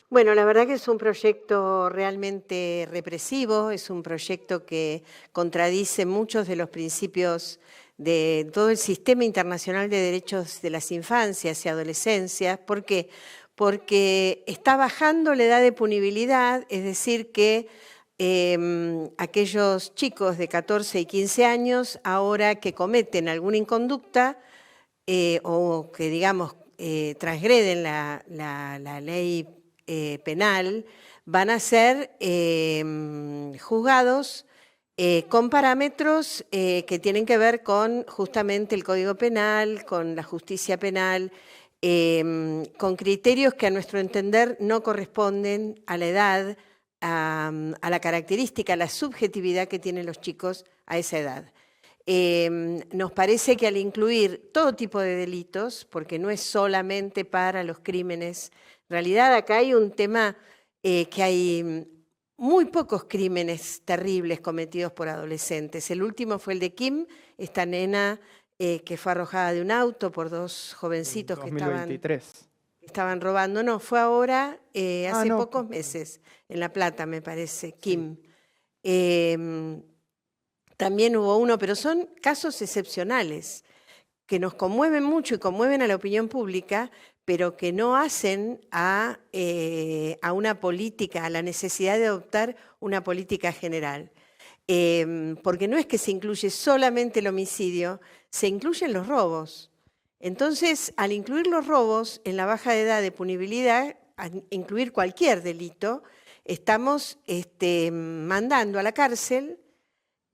Bueno, la verdad que es un proyecto realmente represivo, es un proyecto que contradice muchos de los principios de todo el sistema internacional de derechos de las infancias y adolescencias. ¿Por qué? Porque está bajando la edad de punibilidad, es decir, que aquellos chicos de 14 y 15 años, ahora que cometen alguna inconducta o que, digamos, transgreden la ley penal, van a ser juzgados con parámetros que tienen que ver con justamente el Código Penal, con la justicia penal, con criterios que a nuestro entender no corresponden a la edad, a la característica, a la subjetividad que tienen los chicos a esa edad. Nos parece que al incluir todo tipo de delitos, porque no es solamente para los crímenes, en realidad acá hay un tema que hay muy pocos crímenes terribles cometidos por adolescentes. El último fue el de Kim, esta nena que fue arrojada de un auto por dos jovencitos que 2023. estaban robando. No, fue ahora, hace No. pocos meses, en La Plata, me parece, Kim. También hubo uno, pero son casos excepcionales que nos conmueven mucho y conmueven a la opinión pública, pero que no hacen a una política, a la necesidad de adoptar una política general. Porque no es que se incluye solamente el homicidio, se incluyen los robos. Entonces, al incluir los robos en la baja edad de punibilidad, al incluir cualquier delito, estamos mandando a la cárcel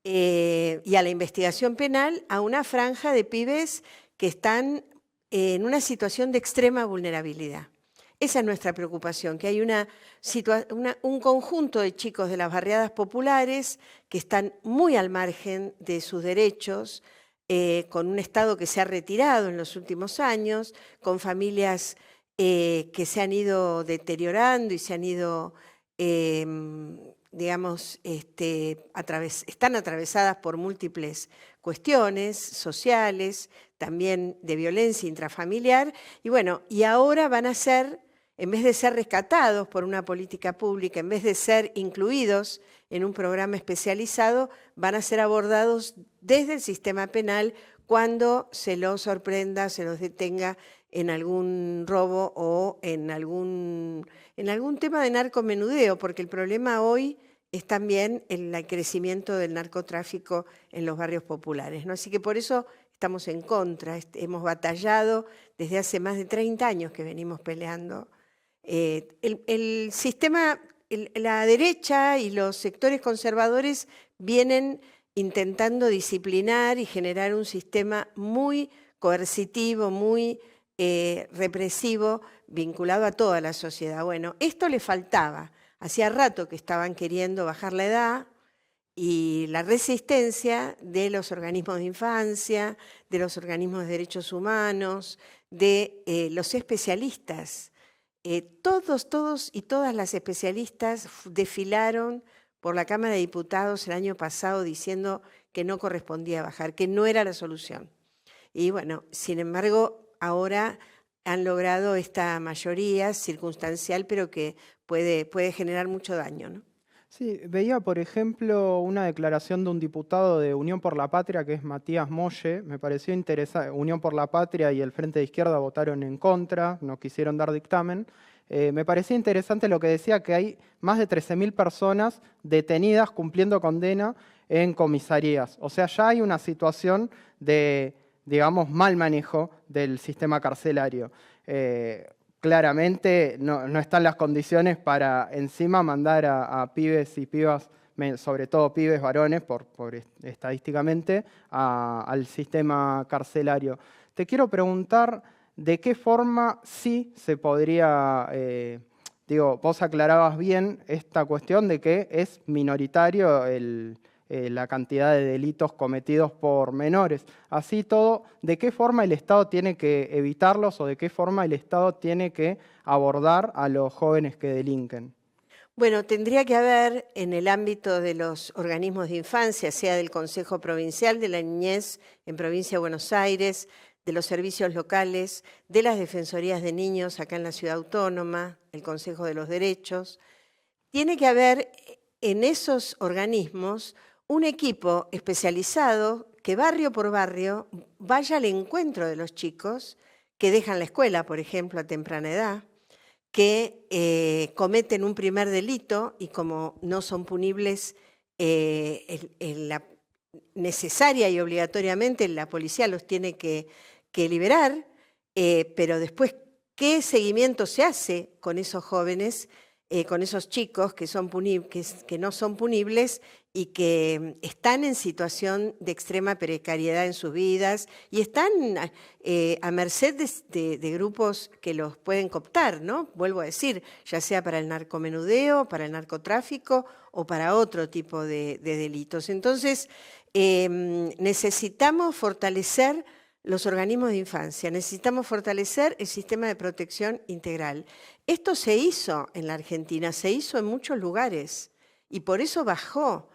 y a la investigación penal a una franja de pibes que están en una situación de extrema vulnerabilidad. Esa es nuestra preocupación, que hay un conjunto de chicos de las barriadas populares que están muy al margen de sus derechos, con un Estado que se ha retirado en los últimos años, con familias que se han ido deteriorando y se han ido digamos, están atravesadas por múltiples cuestiones sociales, también de violencia intrafamiliar, y bueno, y ahora van a ser, en vez de ser rescatados por una política pública, en vez de ser incluidos en un programa especializado, van a ser abordados desde el sistema penal cuando se los sorprenda, se los detenga en algún robo o en algún tema de narcomenudeo, porque el problema hoy es también el crecimiento del narcotráfico en los barrios populares, ¿no? Así que por eso estamos en contra, hemos batallado desde hace más de 30 años que venimos peleando. El sistema, la derecha y los sectores conservadores vienen intentando disciplinar y generar un sistema muy coercitivo, muy represivo, vinculado a toda la sociedad. Bueno, esto le faltaba. Hacía rato que estaban queriendo bajar la edad y la resistencia de los organismos de infancia, de los organismos de derechos humanos, de los especialistas. Todos y todas las especialistas desfilaron por la Cámara de Diputados el año pasado diciendo que no correspondía bajar, que no era la solución. Y bueno, sin embargo, ahora han logrado esta mayoría circunstancial, pero que puede generar mucho daño, ¿no? Sí, veía, por ejemplo, una declaración de un diputado de Unión por la Patria, que es Matías Molle. Me pareció interesante. Unión por la Patria y el Frente de Izquierda votaron en contra, no quisieron dar dictamen. Me parecía interesante lo que decía, que hay más de 13.000 personas detenidas cumpliendo condena en comisarías. O sea, ya hay una situación de, digamos, mal manejo del sistema carcelario. Claramente no están las condiciones para encima mandar a pibes y pibas, sobre todo pibes varones, por estadísticamente, al sistema carcelario. Te quiero preguntar de qué forma sí se podría, vos aclarabas bien esta cuestión de que es minoritario la cantidad de delitos cometidos por menores. Así todo, ¿de qué forma el Estado tiene que evitarlos o de qué forma el Estado tiene que abordar a los jóvenes que delinquen? Bueno, tendría que haber en el ámbito de los organismos de infancia, sea del Consejo Provincial de la Niñez en Provincia de Buenos Aires, de los servicios locales, de las defensorías de niños acá en la Ciudad Autónoma, el Consejo de los Derechos. Tiene que haber en esos organismos un equipo especializado que barrio por barrio vaya al encuentro de los chicos que dejan la escuela, por ejemplo, a temprana edad, que cometen un primer delito y como no son punibles necesaria y obligatoriamente la policía los tiene que liberar, pero después, ¿qué seguimiento se hace con esos jóvenes, con esos chicos que no son punibles y que están en situación de extrema precariedad en sus vidas y están a merced de grupos que los pueden cooptar, ¿no? Vuelvo a decir, ya sea para el narcomenudeo, para el narcotráfico o para otro tipo de delitos. Entonces, necesitamos fortalecer los organismos de infancia, necesitamos fortalecer el sistema de protección integral. Esto se hizo en la Argentina, se hizo en muchos lugares y por eso bajó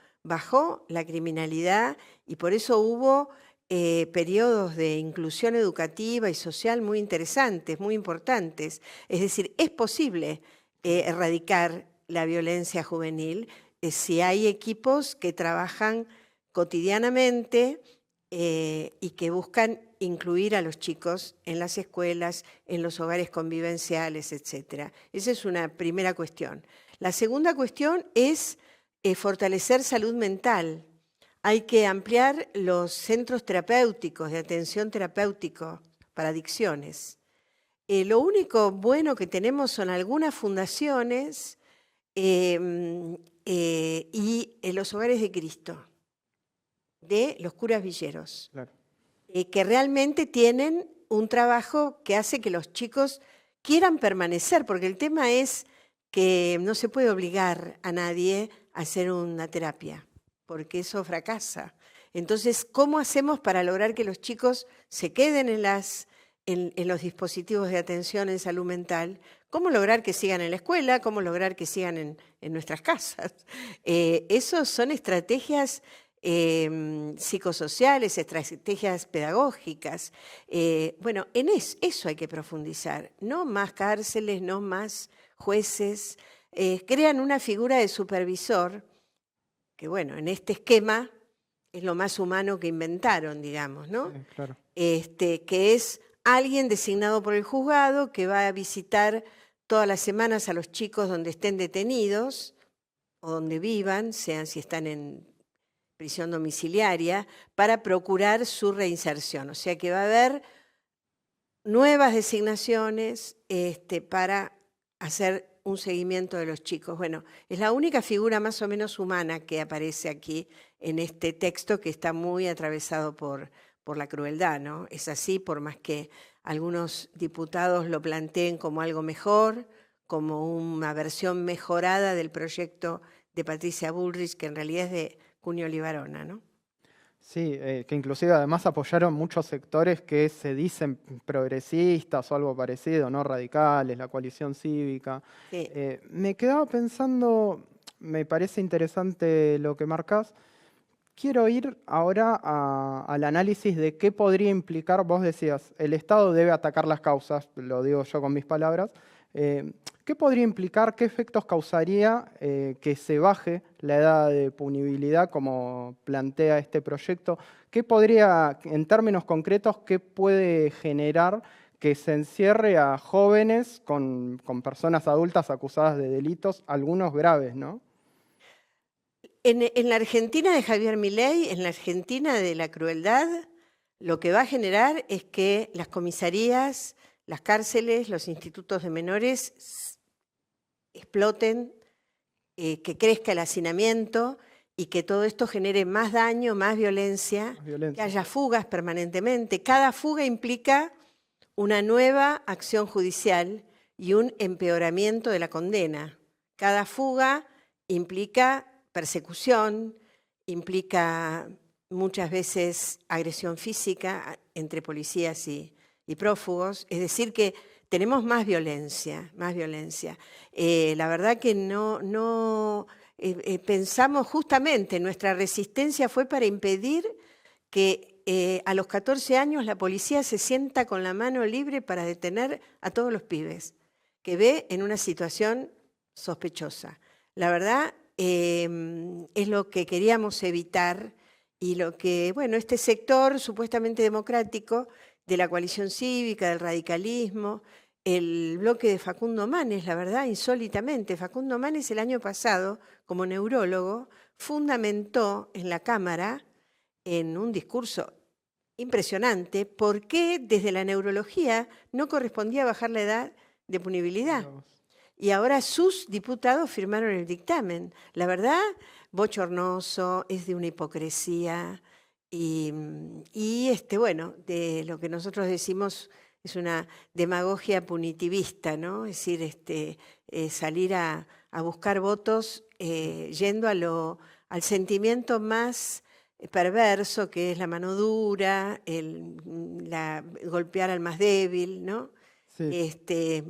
la criminalidad y por eso hubo periodos de inclusión educativa y social muy interesantes, muy importantes. Es decir, es posible erradicar la violencia juvenil si hay equipos que trabajan cotidianamente y que buscan incluir a los chicos en las escuelas, en los hogares convivenciales, etc. Esa es una primera cuestión. La segunda cuestión es fortalecer salud mental. Hay que ampliar los centros terapéuticos, de atención terapéutico para adicciones. Lo único bueno que tenemos son algunas fundaciones y los hogares de Cristo, de los curas villeros, claro. Que realmente tienen un trabajo que hace que los chicos quieran permanecer, porque el tema es que no se puede obligar a nadie a hacer una terapia, porque eso fracasa. Entonces, ¿cómo hacemos para lograr que los chicos se queden en los dispositivos de atención en salud mental? ¿Cómo lograr que sigan en la escuela? ¿Cómo lograr que sigan en nuestras casas? Esos son estrategias psicosociales, estrategias pedagógicas. Bueno, en eso hay que profundizar. No más cárceles, no más jueces. Crean una figura de supervisor que, bueno, en este esquema es lo más humano que inventaron, digamos, ¿no? Sí, claro. Que es alguien designado por el juzgado que va a visitar todas las semanas a los chicos donde estén detenidos o donde vivan, sean si están en prisión domiciliaria, para procurar su reinserción. O sea que va a haber nuevas designaciones para hacer un seguimiento de los chicos. Bueno, es la única figura más o menos humana que aparece aquí en este texto que está muy atravesado por la crueldad, ¿no? Es así, por más que algunos diputados lo planteen como algo mejor, como una versión mejorada del proyecto de Patricia Bullrich, que en realidad es de Cunio Libarona, ¿no? Sí, que inclusive además apoyaron muchos sectores que se dicen progresistas o algo parecido, ¿no? Radicales, la coalición cívica. Sí. Me quedaba pensando, me parece interesante lo que marcás. Quiero ir ahora al análisis de qué podría implicar, vos decías, el Estado debe atacar las causas, lo digo yo con mis palabras. ¿Qué podría implicar, qué efectos causaría que se baje la edad de punibilidad como plantea este proyecto? ¿Qué podría, en términos concretos, qué puede generar que se encierre a jóvenes con personas adultas acusadas de delitos, algunos graves, ¿no? En la Argentina de Javier Milei, en la Argentina de la crueldad, lo que va a generar es que las comisarías, las cárceles, los institutos de menores exploten, que crezca el hacinamiento y que todo esto genere más daño, más violencia, que haya fugas permanentemente. Cada fuga implica una nueva acción judicial y un empeoramiento de la condena. Cada fuga implica persecución, implica muchas veces agresión física entre policías y prófugos. Es decir, que tenemos más violencia, más violencia. La verdad que no pensamos justamente, nuestra resistencia fue para impedir que a los 14 años la policía se sienta con la mano libre para detener a todos los pibes que ve en una situación sospechosa. La verdad, es lo que queríamos evitar y lo que, bueno, este sector supuestamente democrático de la coalición cívica, del radicalismo, el bloque de Facundo Manes, la verdad, insólitamente. Facundo Manes el año pasado, como neurólogo, fundamentó en la Cámara, en un discurso impresionante, por qué desde la neurología no correspondía bajar la edad de punibilidad. Y ahora sus diputados firmaron el dictamen. La verdad, bochornoso, es de una hipocresía y bueno, de lo que nosotros decimos es una demagogia punitivista, ¿no? Es decir, salir a buscar votos yendo al sentimiento más perverso, que es la mano dura, golpear al más débil, ¿no? Sí.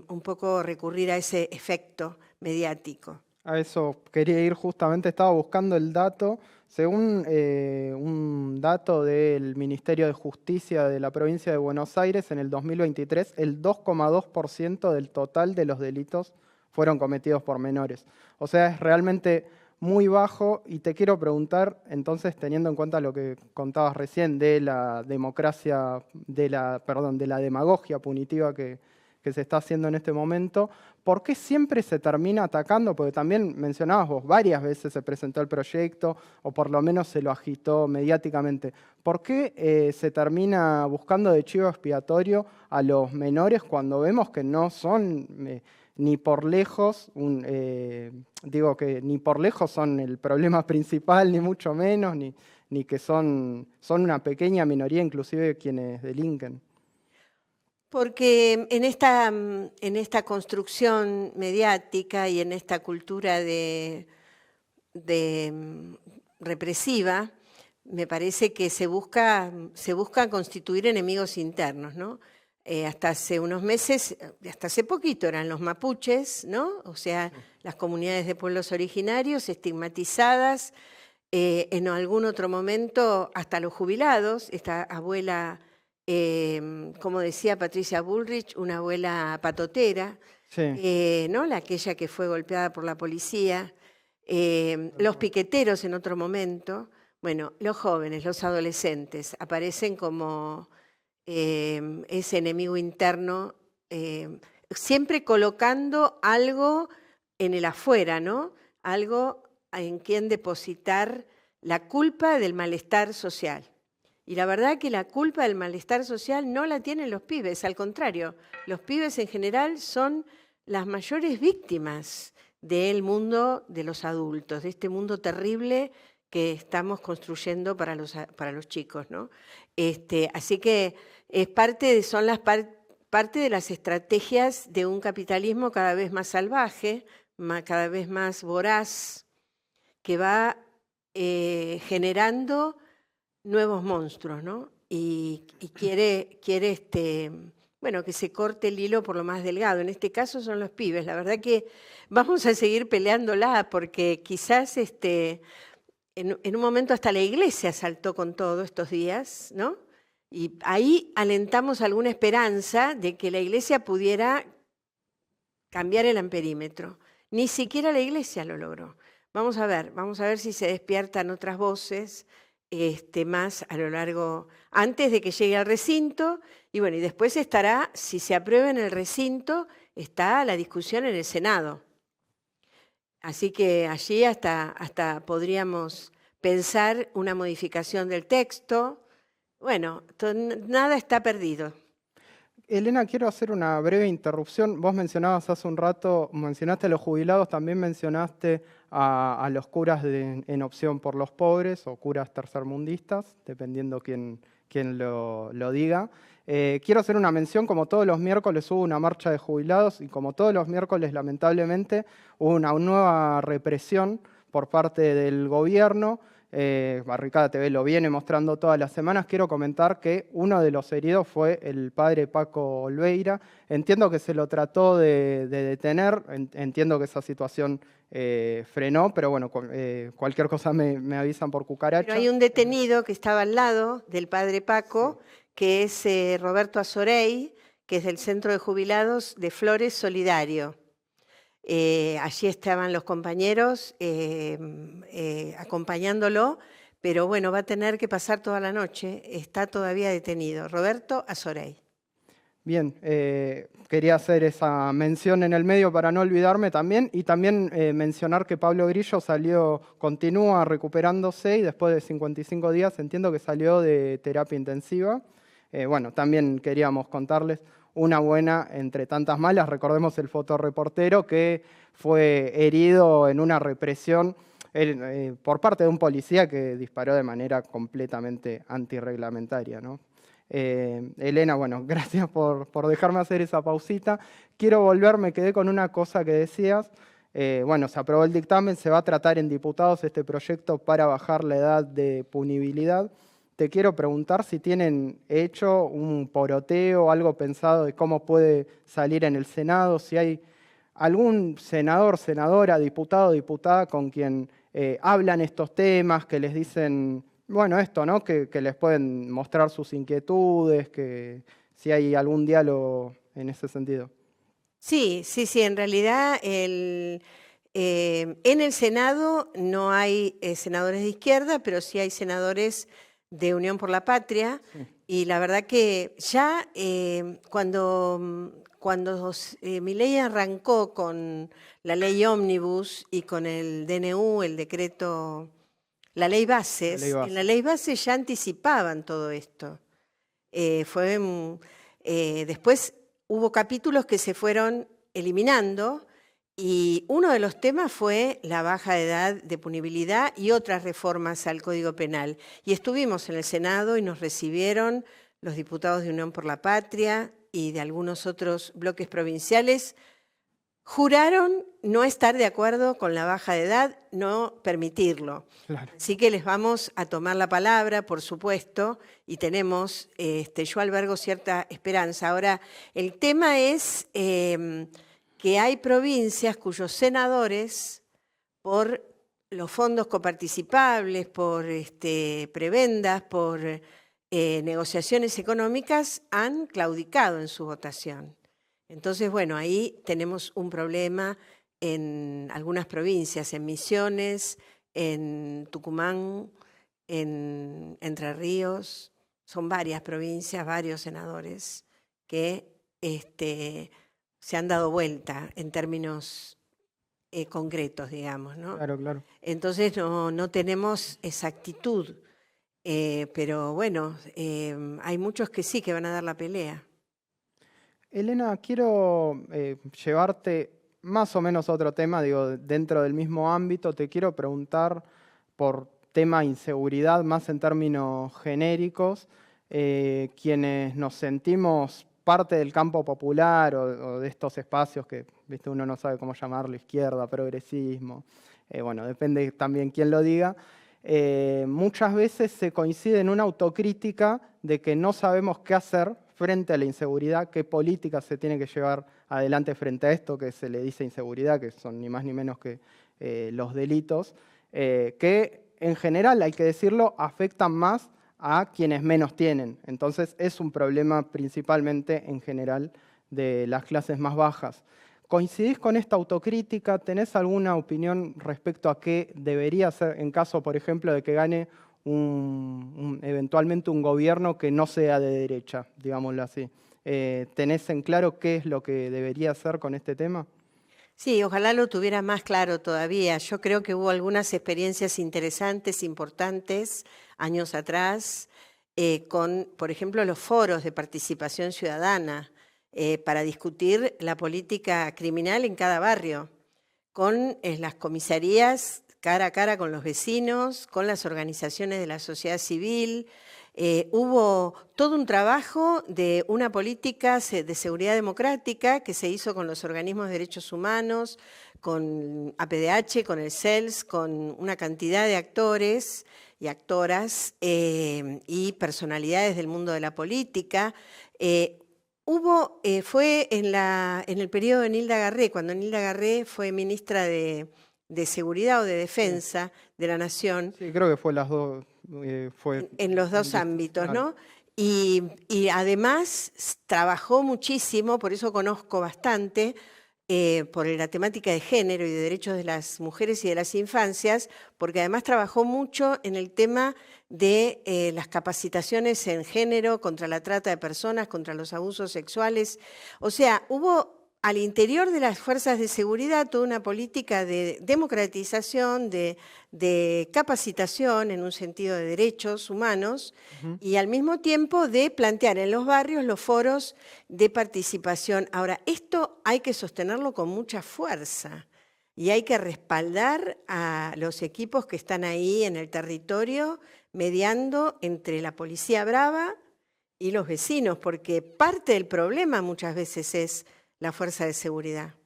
Un poco recurrir a ese efecto mediático. A eso quería ir justamente, estaba buscando el dato. Según un dato del Ministerio de Justicia de la provincia de Buenos Aires, en el 2023, el 2,2% del total de los delitos fueron cometidos por menores. O sea, es realmente muy bajo, y te quiero preguntar, entonces, teniendo en cuenta lo que contabas recién de la democracia, de la demagogia punitiva que se está haciendo en este momento, ¿por qué siempre se termina atacando? Porque también mencionabas vos, varias veces se presentó el proyecto, o por lo menos se lo agitó mediáticamente. ¿Por qué se termina buscando de chivo expiatorio a los menores cuando vemos que no son ni por lejos, ni por lejos son el problema principal, ni mucho menos, ni que son una pequeña minoría inclusive quienes delinquen? Porque en esta construcción mediática y en esta cultura represiva, me parece que se busca constituir enemigos internos, ¿no? Hasta hace unos meses, hasta hace poquito eran los mapuches, ¿no? O sea, las comunidades de pueblos originarios estigmatizadas, en algún otro momento hasta los jubilados, esta abuela, como decía Patricia Bullrich, una abuela patotera, sí. ¿No? Aquella que fue golpeada por la policía, los piqueteros en otro momento. Bueno, los jóvenes, los adolescentes aparecen como ese enemigo interno, siempre colocando algo en el afuera, ¿no? Algo en quien depositar la culpa del malestar social. Y la verdad que la culpa del malestar social no la tienen los pibes, al contrario, los pibes en general son las mayores víctimas del mundo de los adultos, de este mundo terrible que estamos construyendo para los chicos, ¿no? Así que son parte de las estrategias de un capitalismo cada vez más salvaje, cada vez más voraz, que va generando nuevos monstruos, ¿no? Y quiere bueno, que se corte el hilo por lo más delgado. En este caso son los pibes. La verdad que vamos a seguir peleándola porque quizás en un momento hasta la iglesia saltó con todo estos días, ¿no? Y ahí alentamos alguna esperanza de que la iglesia pudiera cambiar el amperímetro. Ni siquiera la iglesia lo logró. Vamos a ver si se despiertan otras voces más a lo largo, antes de que llegue al recinto, y bueno, y después estará, si se aprueba en el recinto, está la discusión en el Senado. Así que allí hasta podríamos pensar una modificación del texto. Bueno, nada está perdido. Elena, quiero hacer una breve interrupción. Vos mencionabas hace un rato, mencionaste a los jubilados, también mencionaste a los curas en opción por los pobres o curas tercermundistas, dependiendo quién lo diga. Quiero hacer una mención, como todos los miércoles hubo una marcha de jubilados y como todos los miércoles lamentablemente hubo una nueva represión por parte del gobierno. Barricada TV lo viene mostrando todas las semanas. Quiero comentar que uno de los heridos fue el padre Paco Olveira. Entiendo que se lo trató de detener, entiendo que esa situación frenó, pero bueno, cualquier cosa me avisan por cucaracha. Pero hay un detenido que estaba al lado del padre Paco, que es Roberto Azorey, que es del Centro de Jubilados de Flores Solidario. Allí estaban los compañeros acompañándolo, pero bueno, va a tener que pasar toda la noche. Está todavía detenido. Roberto Azorey. Bien, quería hacer esa mención en el medio para no olvidarme también, y también mencionar que Pablo Grillo continúa recuperándose y después de 55 días entiendo que salió de terapia intensiva. Bueno, también queríamos contarles una buena entre tantas malas. Recordemos el fotoreportero que fue herido en una represión por parte de un policía que disparó de manera completamente antirreglamentaria, ¿no? Elena, bueno, gracias por dejarme hacer esa pausita. Quiero volver, me quedé con una cosa que decías. Bueno, se aprobó el dictamen, se va a tratar en diputados este proyecto para bajar la edad de punibilidad. Te quiero preguntar si tienen hecho un poroteo, algo pensado de cómo puede salir en el Senado, si hay algún senador, senadora, diputado, diputada con quien hablan estos temas, que les dicen, bueno, esto, ¿no? Que les pueden mostrar sus inquietudes, que si hay algún diálogo en ese sentido. Sí, en realidad en el Senado no hay senadores de izquierda, pero sí hay senadores de Unión por la Patria, sí. Y la verdad que ya cuando Milei arrancó con la ley ómnibus y con el DNU, el decreto, la ley bases, en la ley base ya anticipaban todo esto. Después hubo capítulos que se fueron eliminando, y uno de los temas fue la baja de edad de punibilidad y otras reformas al Código Penal. Y estuvimos en el Senado y nos recibieron los diputados de Unión por la Patria y de algunos otros bloques provinciales. Juraron no estar de acuerdo con la baja de edad, no permitirlo. Claro. Así que les vamos a tomar la palabra, por supuesto, y tenemos, yo albergo cierta esperanza. Ahora, el tema es que hay provincias cuyos senadores, por los fondos coparticipables, por prebendas, por negociaciones económicas, han claudicado en su votación. Entonces, bueno, ahí tenemos un problema en algunas provincias, en Misiones, en Tucumán, en Entre Ríos. Son varias provincias, varios senadores que se han dado vuelta en términos concretos, digamos, ¿no? Claro, claro. Entonces no tenemos exactitud, pero bueno, hay muchos que sí que van a dar la pelea. Elena, quiero llevarte más o menos a otro tema, digo, dentro del mismo ámbito. Te quiero preguntar por tema inseguridad, más en términos genéricos, quienes nos sentimos parte del campo popular o de estos espacios que, viste, uno no sabe cómo llamarlo, izquierda, progresismo, bueno, depende también quién lo diga. Muchas veces se coincide en una autocrítica de que no sabemos qué hacer frente a la inseguridad, qué políticas se tiene que llevar adelante frente a esto que se le dice inseguridad, que son ni más ni menos que los delitos, que en general, hay que decirlo, afectan más a quienes menos tienen. Entonces es un problema principalmente en general de las clases más bajas. ¿Coincidís con esta autocrítica? ¿Tenés alguna opinión respecto a qué debería ser en caso, por ejemplo, de que gane eventualmente un gobierno que no sea de derecha, digámoslo así? ¿Tenés en claro qué es lo que debería hacer con este tema? Sí, ojalá lo tuviera más claro todavía. Yo creo que hubo algunas experiencias interesantes, importantes, años atrás, con, por ejemplo, los foros de participación ciudadana para discutir la política criminal en cada barrio, con las comisarías cara a cara con los vecinos, con las organizaciones de la sociedad civil. Hubo todo un trabajo de una política de seguridad democrática que se hizo con los organismos de derechos humanos, con APDH, con el CELS, con una cantidad de actores y actoras y personalidades del mundo de la política. Fue en el periodo de Nilda Garré, cuando Nilda Garré fue ministra de Seguridad o de Defensa de la Nación. Sí, creo que fue las dos. En los dos ámbitos, ¿no? Y además trabajó muchísimo, por eso conozco bastante, por la temática de género y de derechos de las mujeres y de las infancias, porque además trabajó mucho en el tema de las capacitaciones en género, contra la trata de personas, contra los abusos sexuales. O sea, hubo al interior de las fuerzas de seguridad toda una política de democratización, de capacitación en un sentido de derechos humanos y al mismo tiempo de plantear en los barrios los foros de participación. Ahora, esto hay que sostenerlo con mucha fuerza y hay que respaldar a los equipos que están ahí en el territorio mediando entre la policía brava y los vecinos, porque parte del problema muchas veces es la fuerza de seguridad,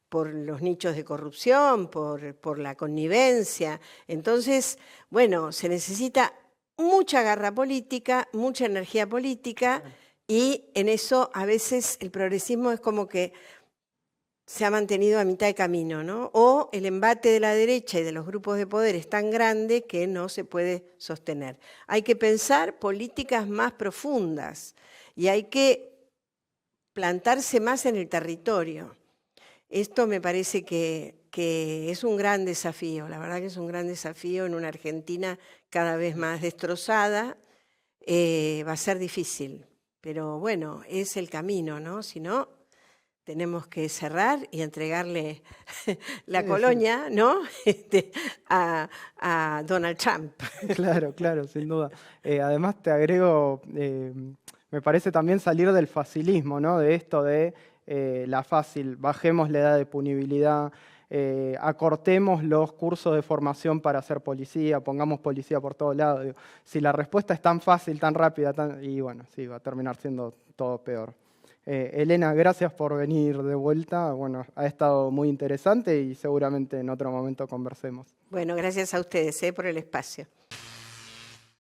por los nichos de corrupción, por la connivencia. Entonces, bueno, se necesita mucha garra política, mucha energía política, y en eso a veces el progresismo es como que se ha mantenido a mitad de camino, ¿no? O el embate de la derecha y de los grupos de poder es tan grande que no se puede sostener. Hay que pensar políticas más profundas y hay que plantarse más en el territorio. Esto me parece que es un gran desafío, la verdad que es un gran desafío en una Argentina cada vez más destrozada. Va a ser difícil, pero bueno, es el camino, ¿no? Si no, tenemos que cerrar y entregarle la colonia, ¿no? a Donald Trump. Claro, claro, sin duda. Además te agrego, me parece también salir del facilismo, ¿no? De esto de la fácil, bajemos la edad de punibilidad, acortemos los cursos de formación para ser policía, pongamos policía por todos lados. Digo, si la respuesta es tan fácil, tan rápida, y bueno, sí, va a terminar siendo todo peor. Elena, gracias por venir de vuelta. Bueno, ha estado muy interesante y seguramente en otro momento conversemos. Bueno, gracias a ustedes por el espacio.